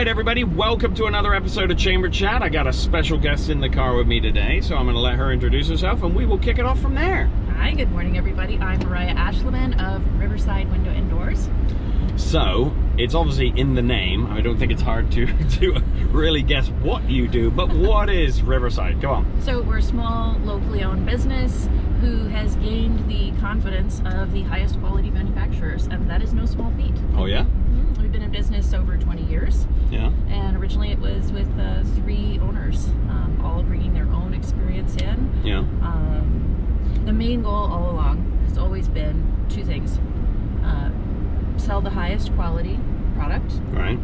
right, everybody, welcome to another episode of Chamber Chat. I got a special guest in the car with me today, so I'm going to let her introduce herself, and we will kick it off from there. Hi, good morning, everybody. I'm Mariah Aeschlimann of Riverside Window and Doors. So, it's obviously in the name. I don't think it's hard to really guess what you do, but what is Riverside? Go on. So we're a small, locally owned business who has gained the confidence of the highest quality manufacturers, and that is no small feat. Oh, yeah? We've been in business over 20 years. Yeah. And originally it was with 3 owners, all bringing their own experience in. Yeah. The main goal all along has always been 2 things. Sell the highest quality product. Right.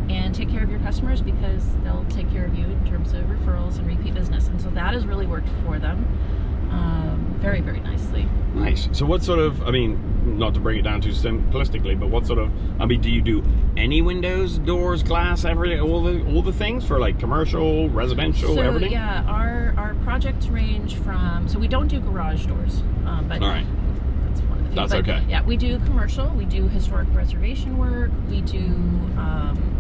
And take care of your customers, because they'll take care of you in terms of referrals and repeat business. And so that has really worked for them very, very nicely. Nice. So what sort of, I mean, not to bring it down too simplistically, but what sort of, I mean, do you do any windows, doors, glass, everything, all the things for like commercial, residential, everything? Yeah, our projects range from, so we don't do garage doors, but all right. That's one of the few. That's but, okay. Yeah, we do commercial, we do historic preservation work, we do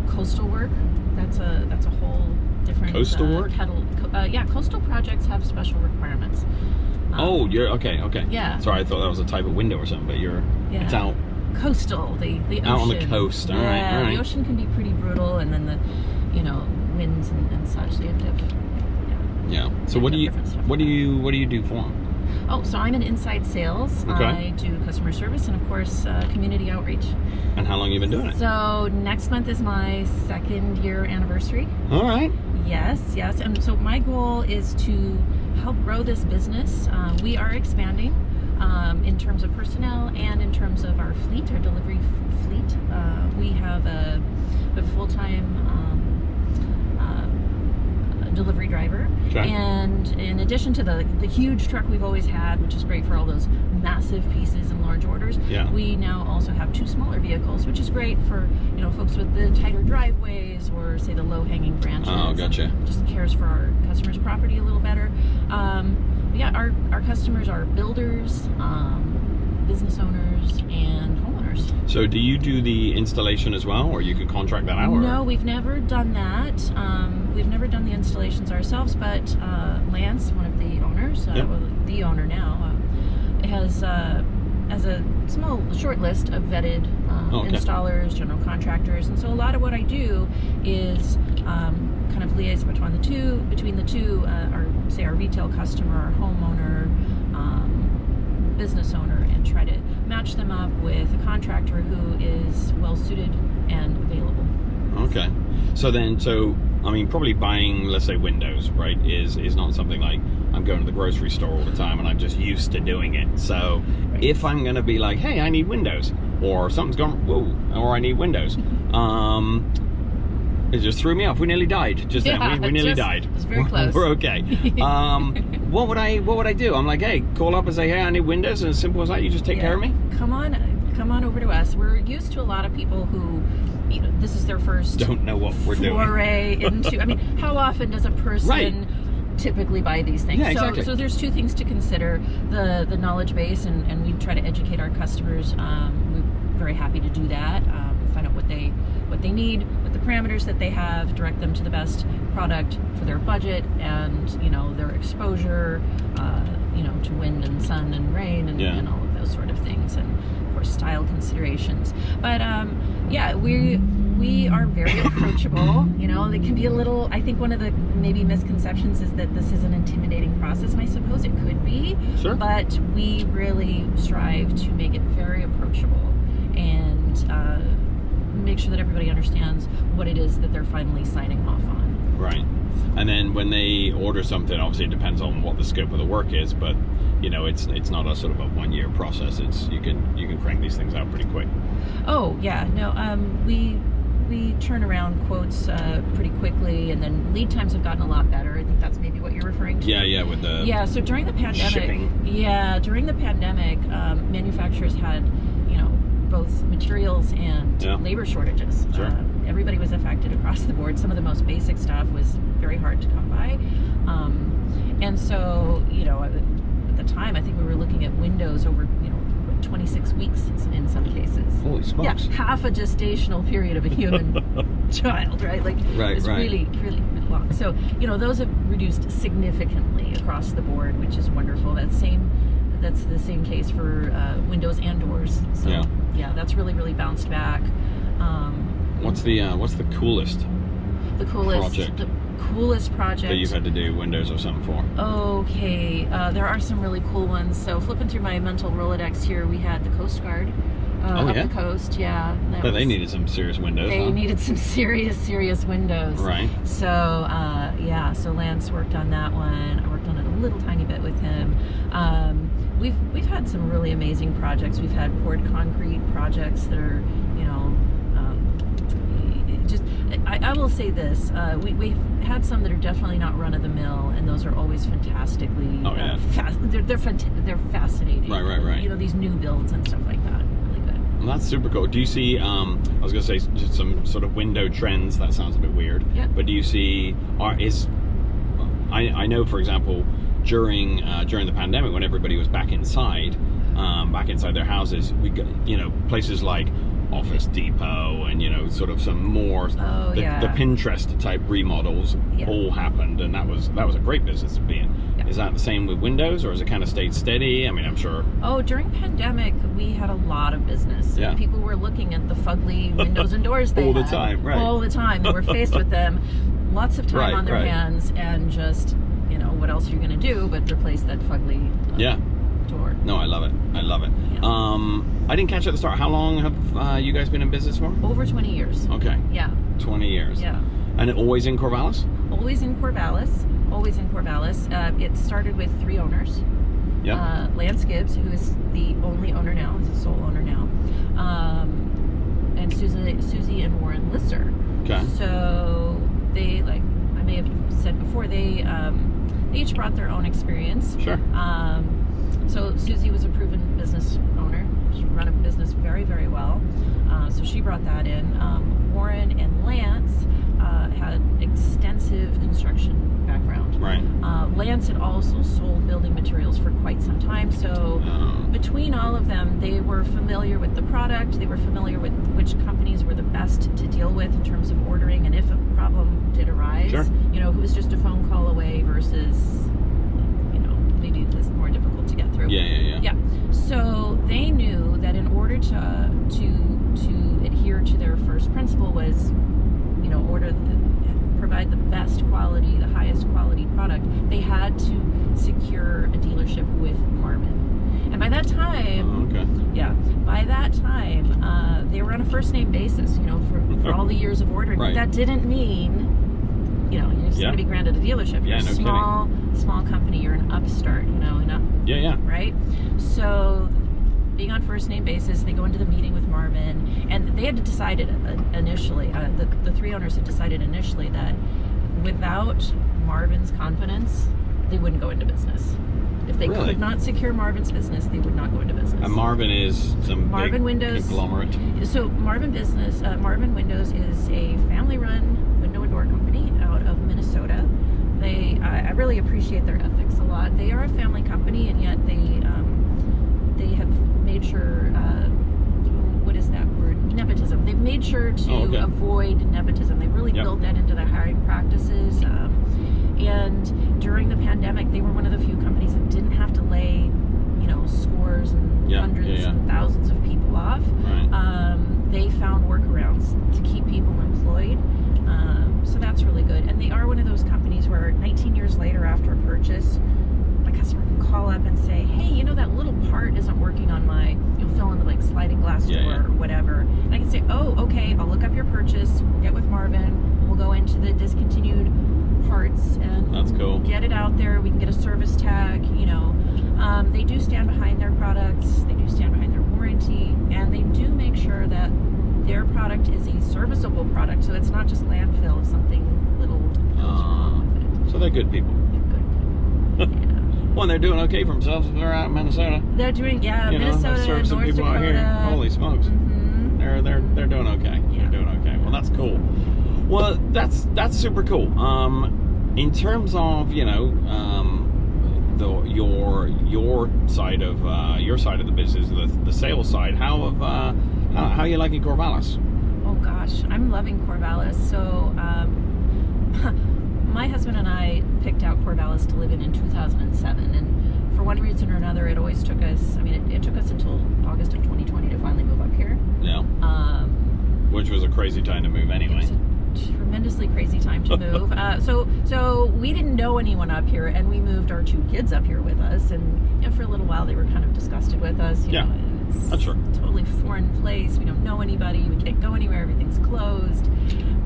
coastal work. That's a whole different coastal work. Yeah, coastal projects have special requirements. Oh, you're okay. Yeah. Sorry, I thought that was a type of window or something, but it's out. Coastal, the ocean. Out on the coast. All right. The ocean can be pretty brutal, and then the, winds and such. So you have to. Yeah. So what do you do for them? Oh, so I'm in inside sales. Okay. I do customer service and, of course, community outreach. And how long have you been doing it? So next month is my 2nd year anniversary. All right. Yes. And so my goal is to help grow this business. We are expanding in terms of personnel and in terms of our fleet, our delivery fleet. We have a full-time delivery driver. Okay. And in addition to the huge truck we've always had, which is great for all those massive pieces and large orders, we now also have 2 smaller vehicles, which is great for folks with the tighter driveways or say the low-hanging branches. Oh, gotcha. Just cares for our customers' property a little better. Yeah, our customers are builders, business owners, and homeowners. So do you do the installation as well, or you can contract that out? No, we've never done that. We've never done the installations ourselves, but Lance, one of the owners, well, the owner now, has a short list of vetted installers, general contractors, and so a lot of what I do is kind of liaise between the two, our retail customer, our homeowner, business owner, and try to match them up with a contractor who is well suited and available. Okay. So I mean, probably buying, let's say, windows, right, is not something like I'm going to the grocery store all the time and I'm just used to doing it. So if I'm going to be like, hey, I need windows, or something's gone, or I need windows, it just threw me off. We nearly died just then. We nearly died. It's very close. We're okay. What would I do? I'm like, hey, call up and say, hey, I need windows, and as simple as that, you just take care of me? Come on over to us. We're used to a lot of people who, this is their first don't know what we're foray doing. into. I mean, how often does a person typically buy these things? Yeah, exactly. So there's 2 things to consider: the knowledge base, and we try to educate our customers. We're very happy to do that. Find out what they need, with the parameters that they have, direct them to the best product for their budget and their exposure, to wind and sun and rain and all of those sort of things, and of course style considerations. But yeah, we are very approachable. They can be a little, I think one of the maybe misconceptions is that this is an intimidating process, and I suppose it could be. Sure. But we really strive to make it very approachable and make sure that everybody understands what it is that they're finally signing off on. Right. And then when they order something, obviously it depends on what the scope of the work is, but it's not a sort of a 1-year process. It's you can crank these things out pretty quick. Oh yeah, no, we turn around quotes pretty quickly, and then lead times have gotten a lot better. I think that's maybe what you're referring to. Yeah, with the so during the pandemic, shipping. During the pandemic, manufacturers had both materials and labor shortages. Sure. Everybody was affected across the board. Some of the most basic stuff was very hard to come by, and so at the time, I think we were looking at windows over 26 weeks in some cases. Holy smokes. Yeah, half a gestational period of a human child, right? Like, it's really, really, really long. So, those have reduced significantly across the board, which is wonderful. That's the same case for windows and doors. So, yeah, that's really, really bounced back. What's the coolest? The coolest project? The coolest project That you've had to do windows or something for? Okay, there are some really cool ones. So flipping through my mental Rolodex here, we had the Coast Guard up the coast. Yeah, they needed some serious windows. They needed some serious windows. Right. So so Lance worked on that one. I worked on it a little tiny bit with him. We've had some really amazing projects. We've had poured concrete projects that are, I will say this, we've had some that are definitely not run-of-the-mill, and those are always fantastically, they're fascinating. Right. These new builds and stuff like that, really good. Well, that's super cool. Do you see, I was going to say, just some sort of window trends? That sounds a bit weird. Yeah. But do you see, I know, for example, during the pandemic, when everybody was back inside their houses, we got, places like Office Depot and sort of some more the Pinterest type remodels all happened, and that was a great business to be in. Is that the same with windows, or has it kind of stayed steady? I mean, I'm sure. Oh, during pandemic we had a lot of business. Yeah. People were looking at the fugly windows and doors they all the had. time, right? All the time. They were faced with them, lots of time on their hands, and just what else are you going to do but replace that fugly door. No, I love it. I didn't catch at the start. How long have you guys been in business for? Over 20 years. Okay. Yeah. 20 years. Yeah. And always in Corvallis? Always in Corvallis. It started with 3 owners. Yeah. Lance Gibbs, who is the only owner now, is the sole owner now, and Susie and Warren Lisser. Okay. So they, like I may have said before, they each brought their own experience. Sure. So Susie was a proven business owner. She ran a business very, very well. So she brought that in. Warren and Lance had extensive construction background. Right. Lance had also sold building materials for quite some time. So between all of them, they were familiar with the product. They were familiar with which companies were the best to deal with in terms of ordering, and if a problem did arise, who was just a phone call away versus maybe it was more difficult to get through. Yeah. So they knew that in order to adhere to their first principle was, provide the best quality, the highest quality product, they had to secure a dealership with Marvin. And by that time, they were on a first name basis, for all the years of ordering. Right. But that didn't mean, you're just going to be granted a dealership. You're a small company. You're an upstart, Right? So being on first name basis, they go into the meeting with Marvin, and they had decided initially, the 3 owners had decided initially that without Marvin's confidence, they wouldn't go into business. If they could not secure Marvin's business, they would not go into business. And Marvin is some big Windows conglomerate. So Marvin Windows is a family-run window and door company out of Minnesota. I really appreciate their ethics a lot. They are a family company, and yet they have made sure, what is that word? Nepotism. They've made sure to avoid nepotism. They've really built that into their hiring practices. And during the pandemic, they were one of the few companies that didn't have to lay, scores and hundreds and thousands of people off. Right. They found workarounds to keep people employed. So that's really good. And they are one of those companies where 19 years later after a purchase, my customer can call up and say, hey, that little part isn't working on my, fill in the sliding glass door or whatever. And I can say, oh, okay, I'll look up your purchase, we'll get with Marvin, we'll go into the discontinued parts and that's cool. Get it out there. We can get a service tag, They do stand behind their products, they do stand behind their warranty, and they do make sure that their product is a serviceable product, so it's not just landfill if something little goes wrong with it. So they're good people. They're good people. Well, they're doing okay for themselves if they're out in Minnesota. They're doing, Minnesota, North people Dakota. Out here. Holy smokes. Mm-hmm. They're doing okay. Yeah. They're doing okay. Well, that's cool. Well, that's super cool. In terms of, your side of the business, the sales side. How are you liking Corvallis? Oh gosh, I'm loving Corvallis. So my husband and I picked out Corvallis to live in 2007, and for one reason or another, it always took us. I mean, it took us until August of 2020 to finally move up here. Yeah. Which was a crazy time to move anyway. It was a tremendously crazy time to move. So we didn't know anyone up here, and we moved our 2 kids up here with us, and for a little while they were kind of disgusted with us. You know, it's that's true. A totally foreign place. We don't know anybody. We can't go anywhere. Everything's closed.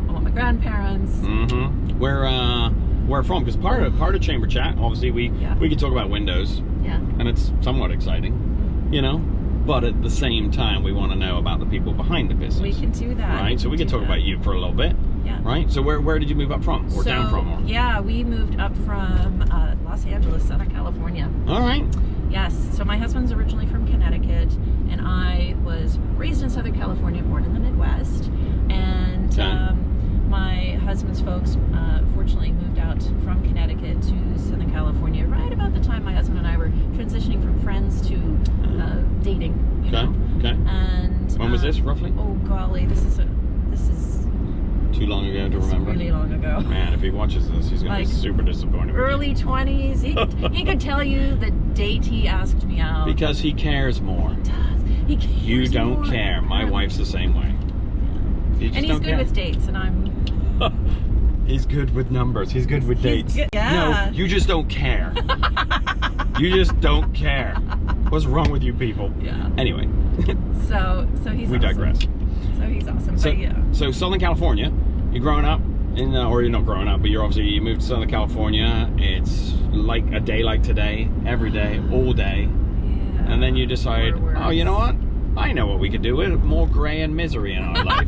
I want my grandparents. Mm-hmm. Where from? Because part of Chamber Chat, obviously, we can talk about windows. Yeah. And it's somewhat exciting, you know. But at the same time, we want to know about the people behind the business. We can do that. Right? So we can talk about you for a little bit. Yeah. Right? So where did you move up from? Or down from? Or? Yeah, we moved up from Los Angeles, Southern California. All right. Yes. So my husband's originally from Connecticut, and I was raised in Southern California, born in the Midwest. And my husband's folks fortunately moved out from Connecticut to Southern California right about the time my husband and I were transitioning from friends to dating. You know? Okay. And when was this roughly? Oh golly, this is too long ago to remember. Really long ago. Man, if he watches this, he's gonna be super disappointed. Early 20s. He could tell you the date he asked me out. Because he cares more. He does. He cares You don't more. care. My wife's the same way. And he's good with dates, and I'm. He's good with numbers. He's good with dates. Yeah. No, you just don't care. You just don't care. What's wrong with you people? Yeah. Anyway. So he's. We digress. So he's awesome. So, but yeah. So Southern California, you're growing up in, or you're not growing up, but you moved to Southern California. It's like a day like today, every day, all day. Yeah. And then you decide, oh, you know what? I know what we could do with more gray and misery in our life.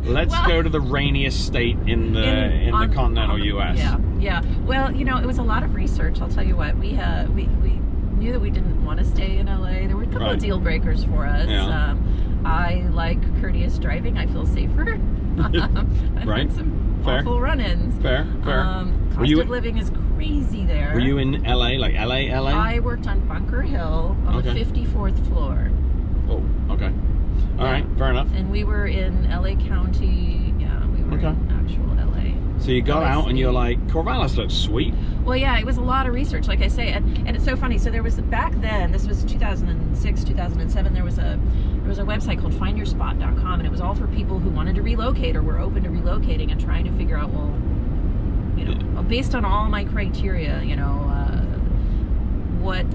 Let's go to the rainiest state in the continental U.S. Yeah. Well, it was a lot of research. I'll tell you what. We knew that we didn't want to stay in L.A. There were a couple of deal breakers for us. Yeah. I like courteous driving. I feel safer. I've had some awful run-ins. Fair. Cost of living is crazy there. Were you in LA, like LA? I worked on Bunker Hill on the 54th floor. Oh, okay. All right, fair enough. And we were in LA County. Yeah, we were in actual LA. So you got out and you're like, Corvallis looks sweet. Well, yeah, it was a lot of research, like I say, and it's so funny. So there was back then, this was 2006, 2007. There was a website called FindYourSpot.com, and it was all for people who wanted to relocate or were open to relocating and trying to figure out, based on all my criteria, what.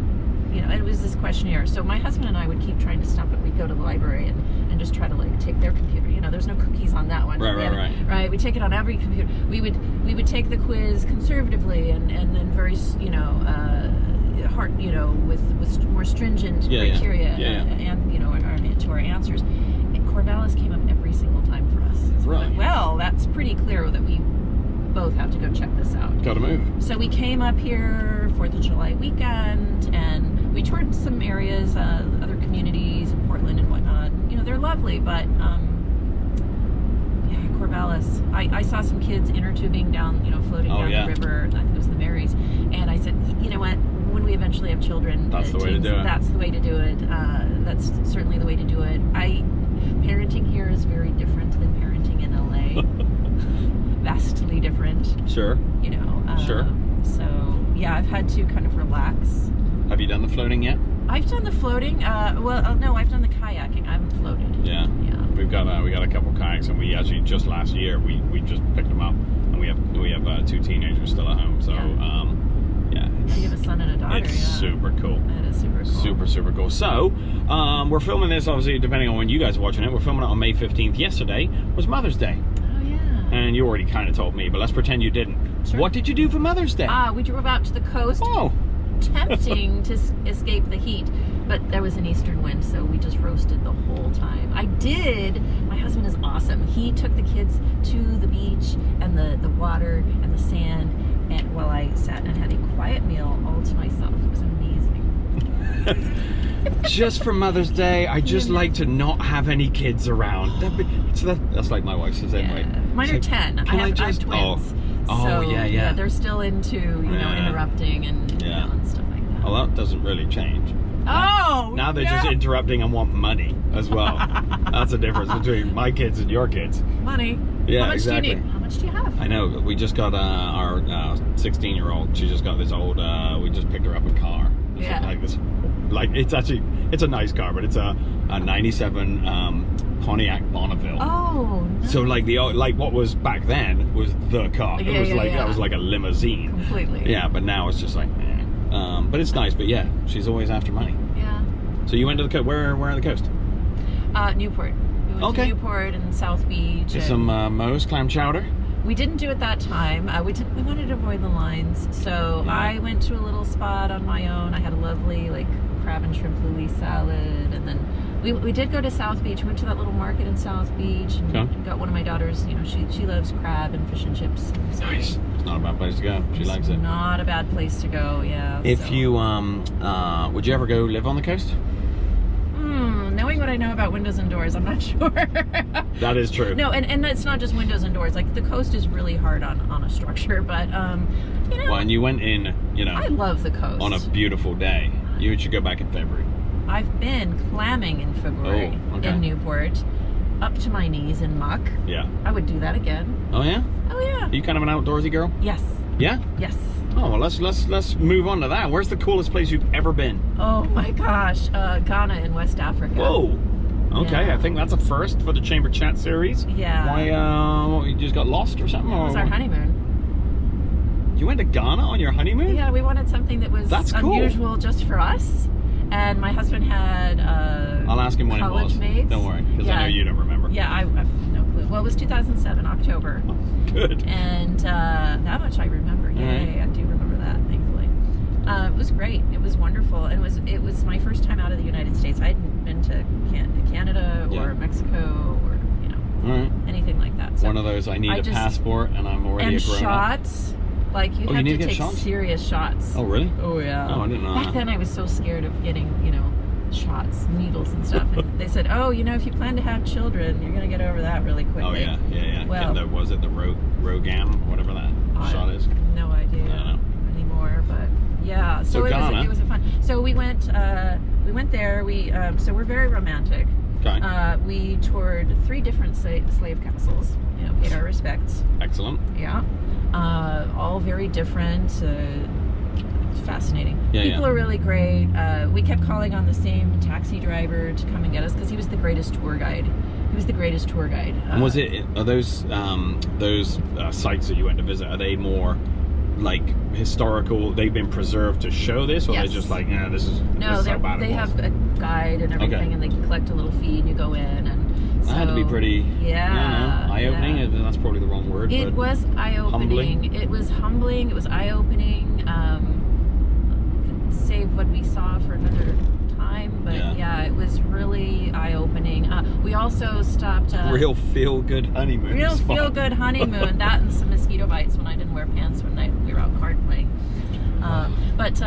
It was this questionnaire. So my husband and I would keep trying to stump it. We'd go to the library and just try to take their computer. There's no cookies on that one. Right. We take it on every computer. We would take the quiz conservatively and then very hard, with more stringent criteria and to our answers. And Corvallis came up every single time for us. So right. Well, that's pretty clear that we both have to go check this out. Gotta move. So we came up here 4th of July weekend, and we toured some areas, other communities in Portland and whatnot. They're lovely, but Corvallis. I saw some kids inner tubing down, floating down the river. I think it was the Marys, and I said, you know what? When we eventually have children, that's the way to do it. That's the way to do it. That's certainly the way to do it. Parenting here is very different than parenting in LA. Vastly different. Sure. Sure. So yeah, I've had to kind of relax. Have you done the floating yet? I've done the floating. No, I've done the kayaking. I haven't floated. Yeah. We got a couple kayaks, and we actually just last year we just picked them up, and we have 2 teenagers still at home. So You have a son and a daughter. It's super cool. It is super cool. Super cool. So we're filming this, obviously, depending on when you guys are watching it. We're filming it on May 15th. Yesterday was Mother's Day. And you already kind of told me, but let's pretend you didn't. Sure. What did you do for Mother's Day? We drove out to the coast, tempting to escape the heat, but there was an eastern wind, so we just roasted the whole time. My husband is awesome. He took the kids to the beach and the water and the sand, and while I sat and had a quiet meal all to myself. It was amazing. Just for Mother's Day, I just like to not have any kids around. That's like my wife's the same way. Mine are 10. I have twins. Oh, so, yeah. they're still into, interrupting and, and stuff like that. Well, that doesn't really change. Oh! Now they're just interrupting and want money as well. That's the difference between my kids and your kids. Money. Yeah, How much exactly. do you need? How much do you have? I know. We just got our 16-year-old. She just got this old. We just picked her up a car. It's a nice car, but it's a '97 Pontiac Bonneville. Oh. Nice. So what was back then was the car. It was that was like a limousine. Completely. Yeah, but now it's just like, but it's nice. But yeah, she's always after money. Yeah. So you went to the coast. Where on the coast? Newport. We went to Newport and South Beach. Did some Moe's clam chowder. We didn't do it that time. We wanted to avoid the lines, so I went to a little spot on my own. I had a lovely crab and shrimp louis salad, and then we did go to South Beach. We went to that little market in South Beach and got one of my daughters. She loves crab and fish and chips. So nice. It's not a bad place to go. She likes it. Not a bad place to go. Yeah. If you would you ever go live on the coast? Knowing what I know about windows and doors, I'm not sure. That is true. No, and it's not just windows and doors. The coast is really hard on a structure, but Well, and you went in, I love the coast. On a beautiful day. You should go back in February. I've been clamming in February in Newport, up to my knees in muck. Yeah. I would do that again. Oh yeah? Oh yeah. Are you kind of an outdoorsy girl? Yes. Yeah? Yes. Oh well, let's move on to that. Where's the coolest place you've ever been? Oh my gosh, Ghana in West Africa. Whoa. Okay, I think that's a first for the Chamber Chat series. Yeah. Why? You just got lost or something? It was our honeymoon. You went to Ghana on your honeymoon? Yeah, we wanted something that was unusual just for us. And my husband had I'll ask him when it was. Mates. Don't worry, because I know you don't remember. Yeah, I have no clue. Well, it was 2007, October. Oh, good. And that much I remember. Yeah, I do remember that, thankfully. It was great. It was wonderful. And it was my first time out of the United States. I hadn't been to Canada or Mexico or anything like that. So one of those, I need a passport and I'm already a grown-up. Shots. You have to take serious shots. Oh, really? Oh, yeah. Oh, I didn't know Back then I was so scared of getting, shots, needles and stuff. And they said, if you plan to have children, you're going to get over that really quickly. Oh, yeah. Well, was it the Rogam, whatever that shot is? No idea anymore, but yeah. So it was a fun. So we went there. So we're very romantic. Okay. We toured 3 different slave castles. Paid our respects. Excellent. Yeah. All very different. Fascinating. People are really great. We kept calling on the same taxi driver to come and get us because he was the greatest tour guide. And was are those sites that you went to visit? Are they more historical? They've been preserved to show this, or they're just this is how bad it was? They have a guide and everything, and they collect a little fee, and you go in and. That had to be pretty eye-opening. Yeah. That's probably the wrong word. It was eye-opening. Humbling. It was humbling. It was eye-opening. Could save what we saw for another time, but it was really eye-opening. We also stopped. Real feel-good honeymoon. Real feel-good honeymoon. That and some mosquito bites when I didn't wear pants one night we were out card playing. But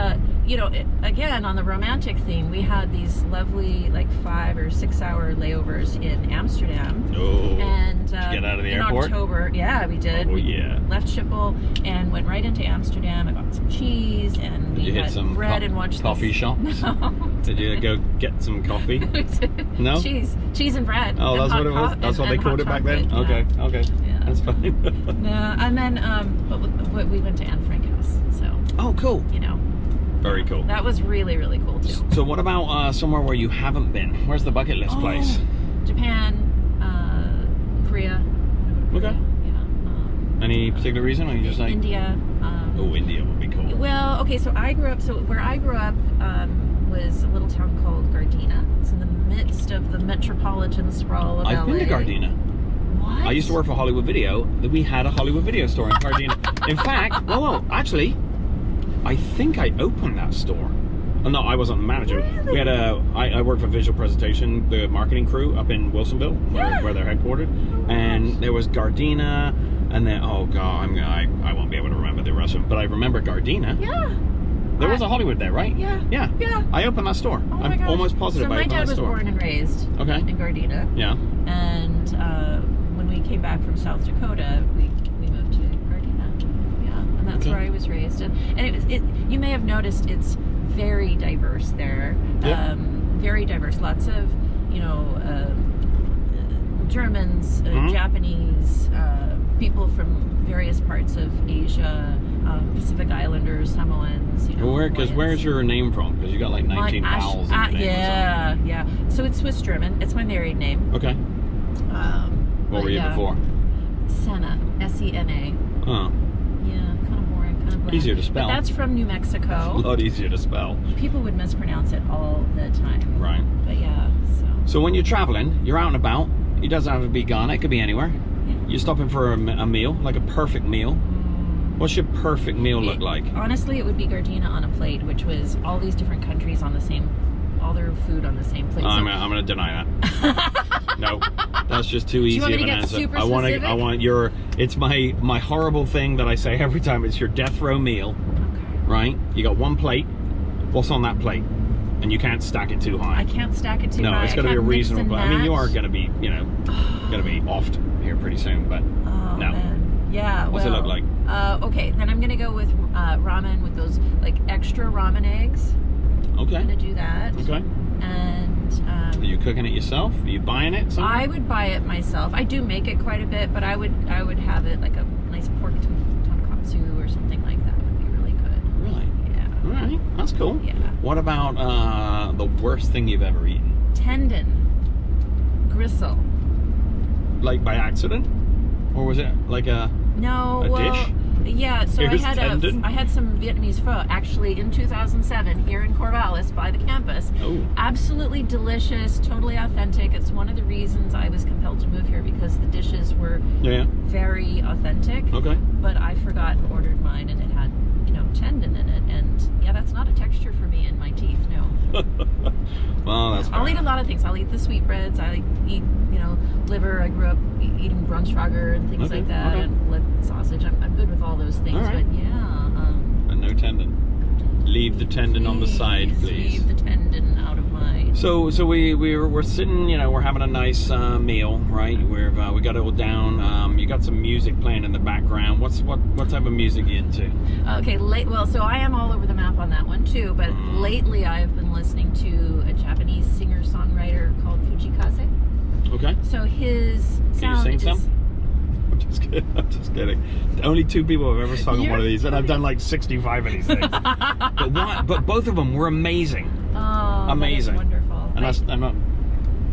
again, on the romantic theme, we had these lovely 5 or 6 hour layovers in Amsterdam. Oh, and did you get out of the airport? In October, yeah, we did. Oh yeah. Left Schiphol and went right into Amsterdam. I bought some cheese and we had some bread and watched coffee shops. No. Did you go get some coffee? No. Cheese and bread. Oh, that's what it was. That's what they called it back then. Okay. Yeah. That's fine. Yeah, and then but we went to Anne Frank House. So. Oh, cool. Very cool. That was really, really cool too. So what about somewhere where you haven't been? Where's the bucket list place? Japan, Korea. Okay. Yeah. Any particular reason? Or are you just India. India would be cool. Well, okay, so where I grew up was a little town called Gardena. It's in the midst of the metropolitan sprawl of LA. I've been to Gardena. What? I used to work for Hollywood Video. We had a Hollywood Video store in Gardena. In fact, actually, I think I opened that store. No, I wasn't the manager. Really? We had I worked for Visual Presentation, the marketing crew up in Wilsonville, where they're headquartered. And there was Gardena, and then, oh God, I won't be able to remember the rest of it, but I remember Gardena. Yeah. There was a Hollywood there, right? Yeah. Yeah. I opened that store. Oh I'm almost positive I opened that store. So my dad was born and raised in Gardena. Yeah. And when we came back from South Dakota, we moved to Gardena. and that's where I was raised. And you may have noticed it's very diverse there. Yeah. Very diverse. Lots of, Germans, Japanese, people from various parts of Asia, Pacific Islanders, Samoans. Where's your name from? Because you got like 19 vowels in your name. Yeah. So it's Swiss German. It's my married name. Okay. What were you before? Sena, S-E-N-A. Oh. Yeah, kind of boring, kind of bland. Easier to spell. But that's from New Mexico. A lot easier to spell. People would mispronounce it all the time. Right. But yeah, So when you're traveling, you're out and about. It doesn't have to be Ghana. It could be anywhere. Yeah. You're stopping for a meal, like a perfect meal. What's your perfect meal look like? Honestly, it would be Gardena on a plate, which was all these different countries on the same, all their food on the same plate. I'm going to deny that. No, that's just too easy of an answer. Super I want specific? your. It's my horrible thing that I say every time. It's your death row meal, Okay. right? You got one plate. What's on that plate? And you can't stack it too high. I can't stack it too high. No, it's got to be a reasonable. I mean, you are match. going to be, going to be offed here pretty soon, but Oh, no. man. Yeah. What's it look like? Okay, then I'm gonna go with ramen with those like extra ramen eggs. Okay. I'm gonna do that. Okay. And Are you cooking it yourself? Are you buying it somewhere? I would buy it myself. I do make it quite a bit, but I would have it like a nice pork tonkatsu or something like that would be really good. Really? Yeah. All right. That's cool. Yeah. What about the worst thing you've ever eaten? Tendon. Gristle. Like by accident? Or was it like a dish? Yeah, so Here's tendon? I had some Vietnamese pho actually in 2007 here in Corvallis by the campus. Oh. Absolutely delicious, totally authentic. It's one of the reasons I was compelled to move here because the dishes were very authentic. Okay. But I forgot and ordered mine and it had, tendon in it. And yeah, that's not a texture for me in my teeth, no. Well, that's fair. I'll eat a lot of things. I'll eat the sweetbreads. I eat, liver. I grew up eating Grunschwager and things like that, and sausage. I'm good with all those things, All right. but yeah. But no tendon. Leave the tendon on the side, please. Leave the tendon out of my. So we're sitting, we're having a nice meal, right? We got it all down. You got some music playing in the background. What type of music you into? Okay, so I am all over the map on that one too. But lately, I've been listening to a Japanese singer-songwriter called Fujikaze. Okay. So his sound. Can you sing some? I'm just kidding. Only 2 people have ever sung on one of these, and I've done like 65 of these things. But both of them were amazing. Oh, amazing. That is wonderful. And I'm not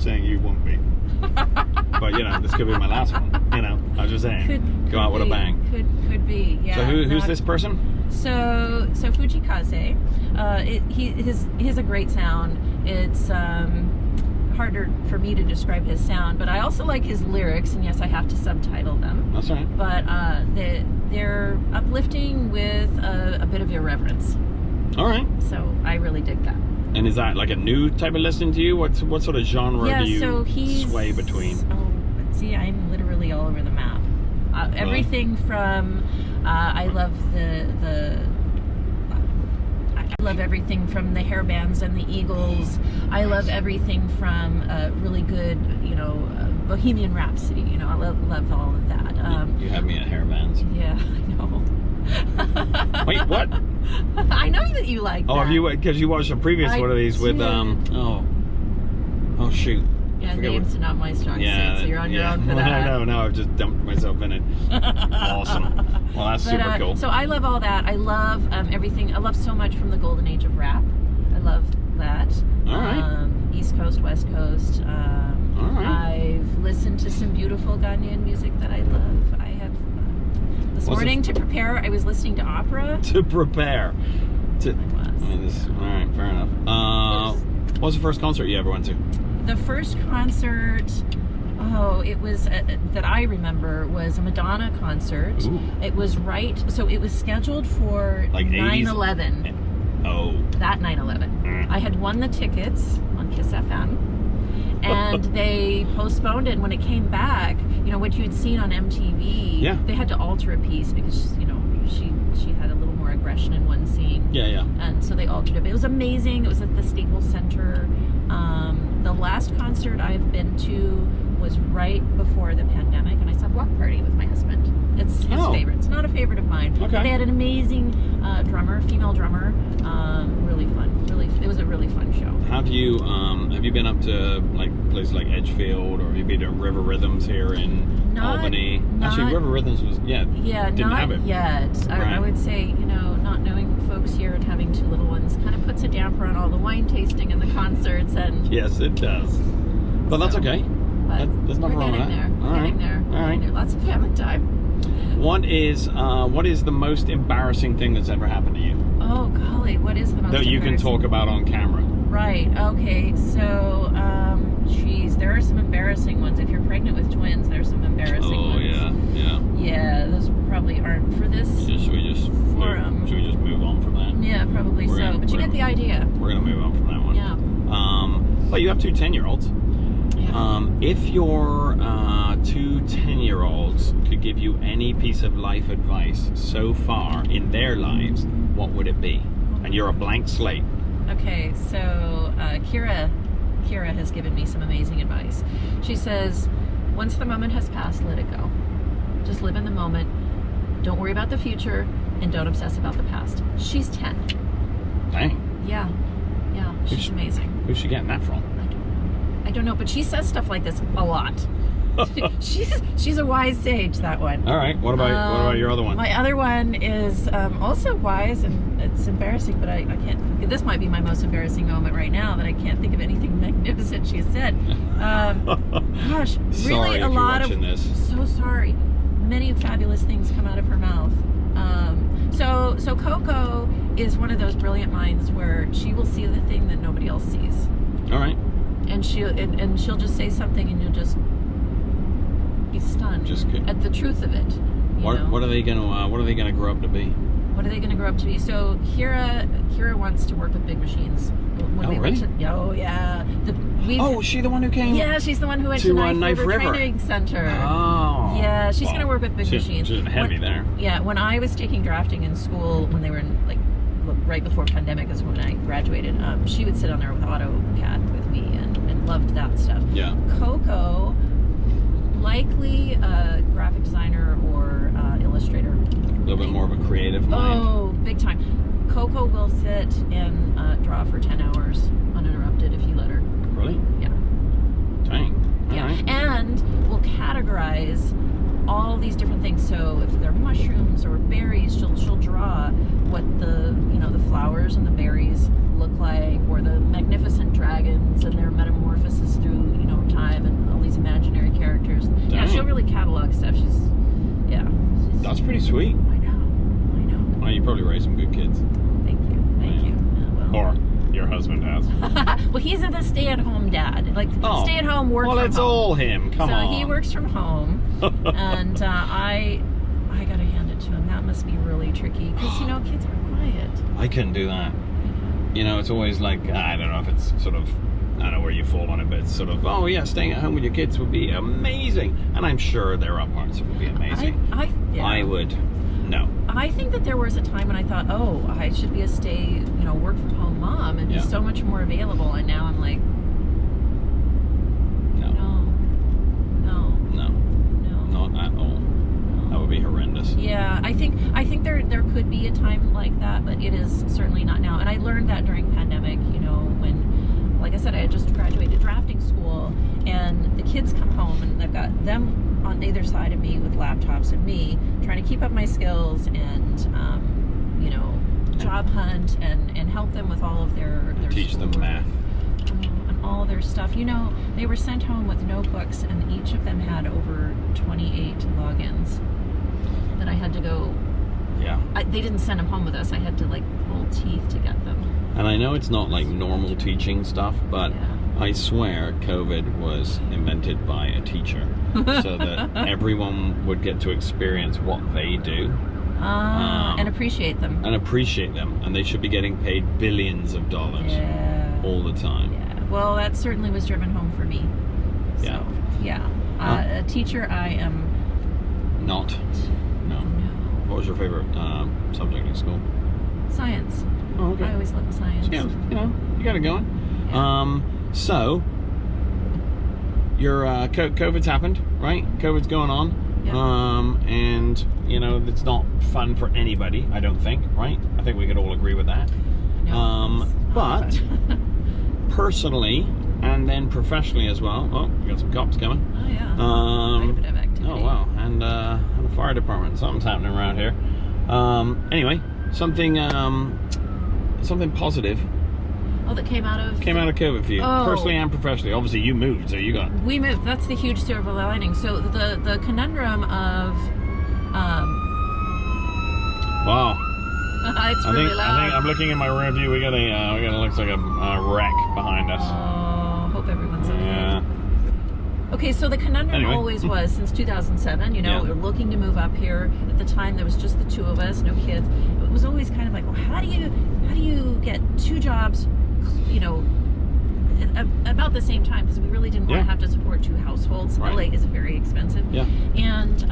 saying you won't be. But this could be my last one. I'm just saying. Go out with a bang. Could be. Yeah. So who's this person? So Fujikaze, he has a great sound. It's harder for me to describe his sound, but I also like his lyrics, and yes, I have to subtitle them. That's all right. But they're uplifting with a bit of irreverence. All right. So I really dig that. And is that like a new type of listening to you? What sort of genre do you sway between? Oh, see, I'm literally all over the map. Everything from I love I love everything from the hair bands and the Eagles. I love everything from really good, Bohemian Rhapsody. I love all of that. You have me at hair bands. Yeah, I know. Wait, what? I know that you like that. Oh, have you? Because you watched a previous one of these with oh shoot. Yeah, names are not my strong suit, so you're on your own for that. No, I've just dumped myself in it. Awesome. Well, that's super cool. So I love all that. I love everything. I love so much from the golden age of rap. I love that. All right. East Coast, West Coast. All right. I've listened to some beautiful Ghanaian music that I love. I have this morning to prepare. I was listening to opera. To prepare. I was. All right, fair enough. What was the first concert you ever went to? The first concert, it was that I remember was a Madonna concert. Ooh. It was so it was scheduled for like 9/11. Oh. That 9/11. I had won the tickets on Kiss FM, and they postponed it. And when it came back, what you had seen on MTV, they had to alter a piece because she had a little more aggression in one scene. Yeah. And so they altered it. But it was amazing. It was at the Staples Center. The last concert I've been to was right before the pandemic, and I saw Block Party with my husband. It's his favorite. It's not a favorite of mine. Okay. They had an amazing female drummer. Really fun. It was a really fun show. Have you been up to like places like Edgefield, or have you been to River Rhythms here in Albany? Actually, River Rhythms was didn't have it yet. I would say, not knowing folks here and having 2 little ones kind of puts a damper on all the wine tasting and the concerts. And yes, it does. But that's okay. There's nothing wrong with that. We're getting there. All right. Lots of family time. What is the most embarrassing thing that's ever happened to you? Oh golly, what is the most that you can talk about on camera? Right. Okay. So, there are some embarrassing ones. If you're pregnant with twins, there's some embarrassing ones. Oh yeah. Yeah, those probably aren't for this Should we just move on from that? Yeah, probably so. But you get the idea. We're gonna move on from that one. Yeah. But you have 2 10-year-olds. Yeah. If your 2 10-year-olds could give you any piece of life advice so far in their lives, what would it be? And you're a blank slate. Okay, so Kira has given me some amazing advice. She says, once the moment has passed, let it go. Just live in the moment. Don't worry about the future, and don't obsess about the past. She's 10. Dang. Yeah, she's amazing. Who's she getting that from? I don't know, but she says stuff like this a lot. She's a wise sage, that one. All right. What about your other one? My other one is also wise, and it's embarrassing, but I can't. This might be my most embarrassing moment right now, that I can't think of anything magnificent she has said. Gosh, really a lot of. This. So sorry. Many fabulous things come out of her mouth. So Coco is one of those brilliant minds where she will see the thing that nobody else sees. All right. And she'll just say something, and you'll just be stunned at the truth of it. What are they gonna grow up to be? What are they gonna grow up to be? So Kira wants to work with big machines. Really? Is she the one who came? Yeah, she's the one who went to Knife River Training Center. Oh. Yeah, she's gonna work with big machines. She's heavy there. Yeah, when I was taking drafting in school, when they were in, right before pandemic is when I graduated, she would sit on there with AutoCAD with me and loved that stuff. Yeah. Coco, likely a graphic designer or illustrator. A little bit more of a creative mind. Oh, big time. Coco will sit and draw for 10 hours uninterrupted if you let her. Really? Yeah. Dang. Yeah. Right. And will categorize all these different things. So if they're mushrooms or berries, she'll draw what the flowers and the berries look like, or the magnificent dragons and their metamorphosis through time, and all these imaginary characters. Dang. Yeah, she'll really catalog stuff. That's pretty sweet. I know. Well, you probably raised some good kids. Thank you. Yeah, well. Or your husband has. Well, he's the stay-at-home dad. Stay-at-home work from home. Well, it's all him. Come on. So he works from home, and I gotta hand it to him. That must be really tricky because kids are quiet. I couldn't do that. It's always like, I don't know if it's sort of, I don't know where you fall on it, but it's sort of, oh yeah, staying at home with your kids would be amazing. And I'm sure there are parts that would be amazing. I would. No. I think that there was a time when I thought, oh, I should be a work from home mom and be so much more available. And now I'm like, no. Not at all. That would be horrendous. Yeah, I think there could be a time like that, but it is certainly not now. And I learned that during pandemic, when, like I said, I had just graduated drafting school, and the kids come home and they've got them on either side of me with laptops, and me trying to keep up my skills and job hunt and help them with all of their teach them math. And all their stuff. They were sent home with notebooks, and each of them had over 28 logins that I had to go. Yeah. They didn't send them home with us. I had to pull teeth to get them. And I know it's not like normal teaching stuff, but I swear COVID was invented by a teacher so that everyone would get to experience what they do. And appreciate them. And they should be getting paid billions of dollars all the time. Yeah. Well, that certainly was driven home for me. So, a teacher I am not. No. What was your favorite subject in school? Science. Oh, okay. I always loved science. Yeah, you got it going. Yeah. So, your COVID's happened, right? COVID's going on. And you know, it's not fun for anybody, I don't think, right? I think we could all agree with that. No, but personally and then professionally as well. Oh, we got some cops coming. Oh yeah. Quite a bit of activity. Oh wow, and the fire department. Something's happening around here. Anyway, something positive. Oh, that came out of COVID for you, personally and professionally. Obviously, you moved, so you got. We moved. That's the huge silver lining. So the conundrum of. Wow. It's really loud. I think I'm looking in my rear view. We got looks like a wreck behind us. Oh, hope everyone's okay. Yeah. Okay, so the conundrum always was, since 2007, you know, we were looking to move up here. At the time, there was just the two of us, no kids. It was always kind of like, well, how do you get two jobs, you know, about the same time? Because we really didn't want to have to support two households. Right. LA is very expensive. Yeah. And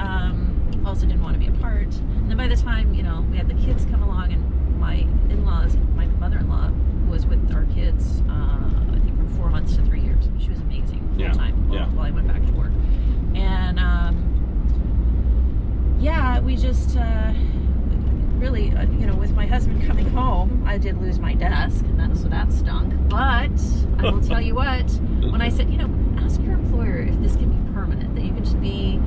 also didn't want to be apart. And then by the time, you know, we had the kids come along, and my in-laws, my mother-in-law was with our kids, I think from 4 months to 3 years. She was amazing, full time, while I went back to work. And we just really, you know, with my husband coming home, I did lose my desk, and so that stunk. But I will tell you what, when I said, you know, ask your employer if this can be permanent, that you can just be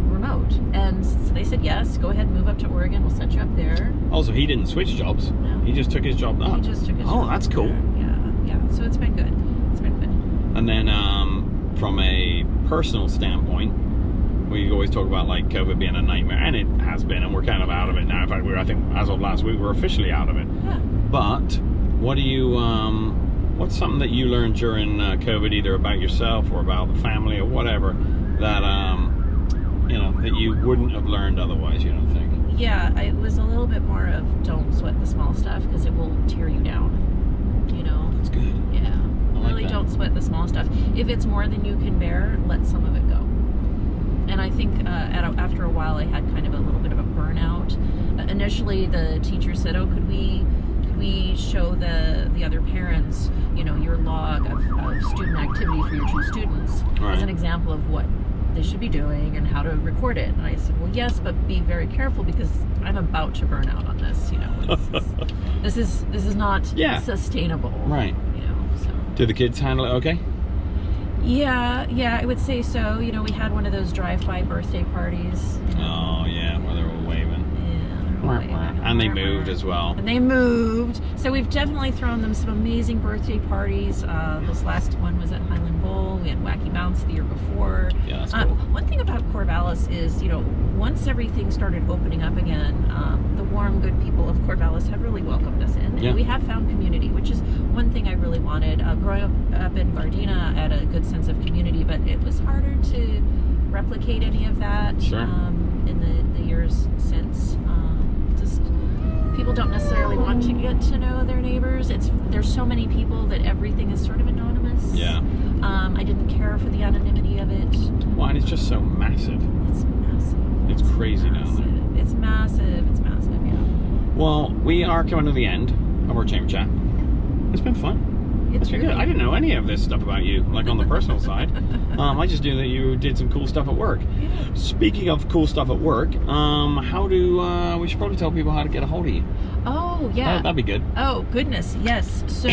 remote, and so they said yes, go ahead and move up to Oregon, we'll set you up there. Also, he didn't switch jobs. No. He just took his job up. He just took his job. Oh, that's cool. Yeah. So it's been good. And then from a personal standpoint, we always talk about like COVID being a nightmare, and it has been, and we're kind of out of it now. In fact, I think as of last week, we're officially out of it. Yeah. But what do you what's something that you learned during COVID, either about yourself or about the family or whatever, that you know, that you wouldn't have learned otherwise, you don't think? Yeah, it was a little bit more of don't sweat the small stuff, because it will tear you down, you know. That's good. Yeah. Really that. Don't sweat the small stuff. If it's more than you can bear, let some of it go. And I think after a while, I had kind of a little bit of a burnout. Initially, the teacher said, "Oh, could we show the other parents, you know, your log of student activity for your two students as an example of what they should be doing and how to record it?" And I said, "Well, yes, but be very careful, because I'm about to burn out on this. You know, this is not sustainable." Right. You know. So. Do the kids handle it okay? Yeah, I would say so. You know, we had one of those drive-by birthday parties. Oh yeah, where they were waving. And they moved as well. And they moved. So we've definitely thrown them some amazing birthday parties. This last one was at Highland Bowl. We had Wacky Bounce the year before. Yeah, that's cool. One thing about Corvallis is, you know, once everything started opening up again, the warm, good people of Corvallis have really welcomed us in. And we have found community, which is one thing I really wanted. Growing up in Gardena, I had a good sense of community, but it was harder to replicate any of that in the years since. Just people don't necessarily want to get to know their neighbors. There's so many people that everything is sort of anonymous. Yeah. I didn't care for the anonymity of it. Well, and it's just so massive. It's massive. It's crazy down there. It's massive. Yeah. Well, we are coming to the end of our chamber chat. It's been fun. It's been good. I didn't know any of this stuff about you, like on the personal side. I just knew that you did some cool stuff at work. Yeah. Speaking of cool stuff at work, we should probably tell people how to get a hold of you. Oh, yeah. That'd be good. Oh, goodness, yes. So,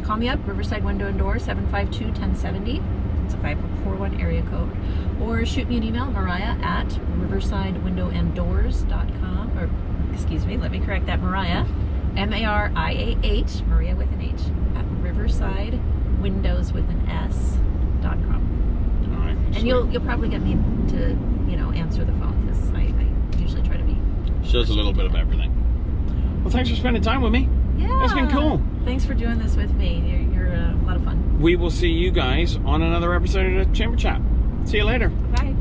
call me up, Riverside Window and Door, 752-1070. It's a 541 area code. Or shoot me an email, Mariah at riversidewindowanddoors.com. Or, excuse me, let me correct that, Mariah. M-A-R-I-A-H, Maria with an H, at riversidewindowswithan.com. All right. And you'll probably get me to, you know, answer the phone, because I usually try to be. Shows a little bit of everything. Well, thanks for spending time with me. Yeah. It's been cool. Thanks for doing this with me. You're a lot of fun. We will see you guys on another episode of the Chamber Chat. See you later. Bye.